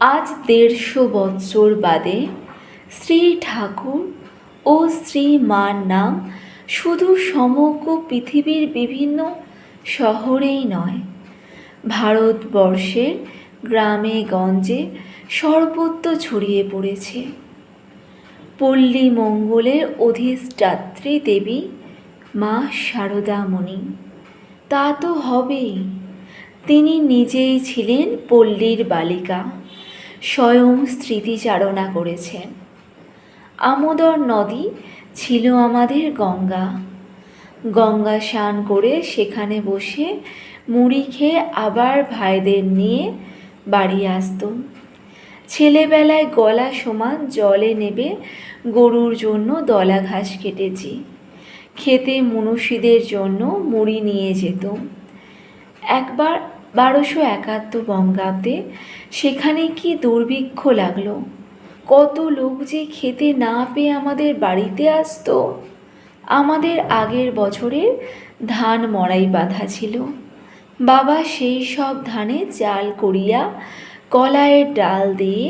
আজ ১৫০ বৎসর বাদে শ্রী ঠাকুর ও শ্রী মার নাম শুধু সমগ্র পৃথিবীর বিভিন্ন শহরেই নয়, ভারতবর্ষের গ্রামে গঞ্জে সর্বত্র ছড়িয়ে পড়েছে। পল্লী মঙ্গলের অধিষ্ঠাত্রী দেবী মা শারদামণি, তা তো হবেই। তিনি নিজেই ছিলেন পল্লীর বালিকা, স্বয়ং স্মৃতিচারণা করেছেন। আমোদর নদী ছিল আমাদের গঙ্গা। গঙ্গা স্নান করে সেখানে বসে মুড়ি খেয়ে আবার ভাইদের নিয়ে বাড়ি আসতুম। ছেলেবেলায় গলা সমান জলে নেবে গরুর জন্য দলা ঘাস কেটেছি, খেতে মনীষীদের জন্য মুড়ি নিয়ে যেতুম। একবার ১২৭১ বঙ্গাব্দে সেখানে কি দুর্ভিক্ষ লাগলো, কত লোক যে খেতে না পেয়ে আমাদের বাড়িতে আসতো। আমাদের আগের বছরের ধান মড়াই বাঁধা ছিল। বাবা সেই সব ধানে চাল করিয়া কলাইয়ের ডাল দিয়ে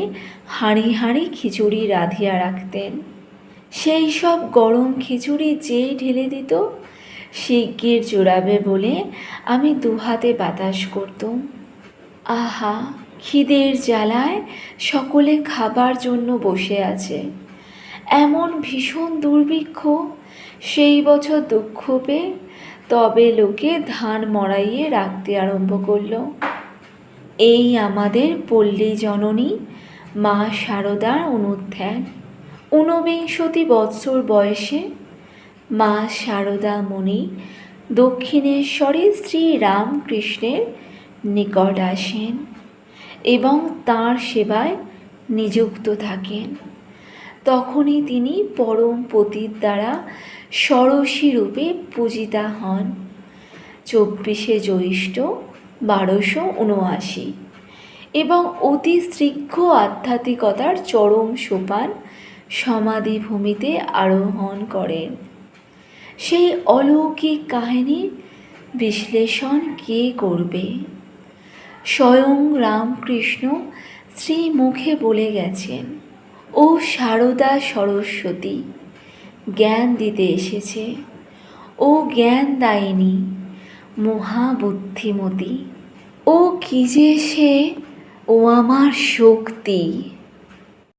হাঁড়ি হাঁড়ি খিচুড়ি রাঁধিয়া রাখতেন। সেই সব গরম খিচুড়ি যেই ঢেলে দিত, শিগগির জোড়াবে বলে আমি দুহাতে বাতাস করতুম। আহা, খিদের জ্বালায় সকলে খাবার জন্য বসে আছে, এমন ভীষণ দুর্ভিক্ষ। সেই বছর দুঃখ পেয়ে তবে লোকে ধান মড়াইয়ে রাখতে আরম্ভ করল। এই আমাদের পল্লী জননী মা শারদার অনুধ্যান। ঊনবিংশতি বৎসর বয়সে মা শারদামণি দক্ষিণেশ্বরে শ্রীরামকৃষ্ণের নিকট আসেন এবং তাঁর সেবায় নিযুক্ত থাকেন। তখনই তিনি পরম পতির দ্বারা ষোড়শী রূপে পূজিতা হন। ২৪শে জ্যৈষ্ঠ ১২৭৯ এবং অতি শীঘ্র আধ্যাত্মিকতার চরম সোপান সমাধিভূমিতে আরোহণ করেন। সেই অলৌকিক কাহিনীর বিশ্লেষণ কে করবে? স্বয়ং রামকৃষ্ণ শ্রীমুখে বলে গেছেন, ও শারদা সরস্বতী জ্ঞান দিতে এসেছে, ও জ্ঞান দায়িনী মহাবুদ্ধিমতী, ও কি যে সে, ও আমার শক্তি।